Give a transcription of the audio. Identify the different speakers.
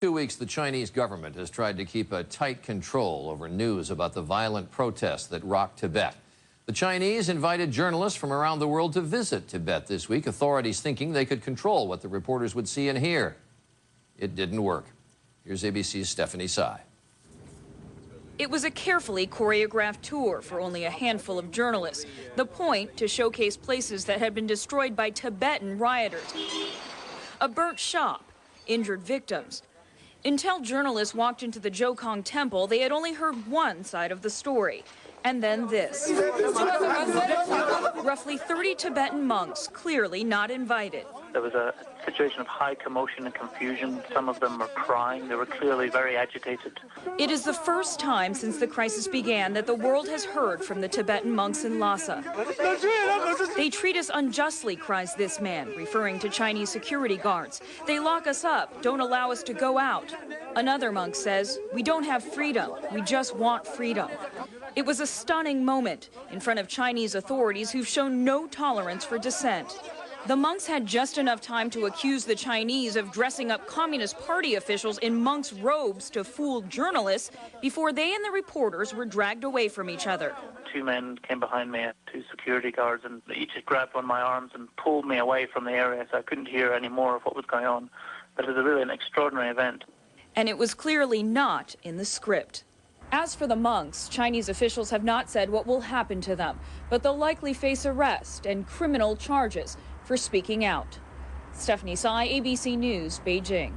Speaker 1: 2 weeks, the Chinese government has tried to keep a tight control over news about the violent protests that rocked Tibet. The Chinese invited journalists from around the world to visit Tibet this week, authorities thinking they could control what the reporters would see and hear. It didn't work. Here's ABC's Stephanie Tsai.
Speaker 2: It was a carefully choreographed tour for only a handful of journalists. The point, to showcase places that had been destroyed by Tibetan rioters. A burnt shop, injured victims. Until journalists walked into the Jokong temple, they had only heard one side of the story. And then this. Roughly 30 Tibetan monks, clearly not invited.
Speaker 3: There was a situation of high commotion and confusion. Some of them were crying. They were clearly very agitated.
Speaker 2: It is the first time since the crisis began that the world has heard from the Tibetan monks in Lhasa. They treat us unjustly, cries this man, referring to Chinese security guards. They lock us up, don't allow us to go out. Another monk says, we don't have freedom, we just want freedom. It was a stunning moment in front of Chinese authorities who've shown no tolerance for dissent. The monks had just enough time to accuse the Chinese of dressing up Communist Party officials in monks' robes to fool journalists before they and the reporters were dragged away from each other.
Speaker 3: Two men came behind me, two security guards, and they each grabbed one of my arms and pulled me away from the area, so I couldn't hear any more of what was going on. But it was really an extraordinary event.
Speaker 2: And it was clearly not in the script. As for the monks, Chinese officials have not said what will happen to them, but they'll likely face arrest and criminal charges for speaking out. Stephanie Tsai, ABC News, Beijing.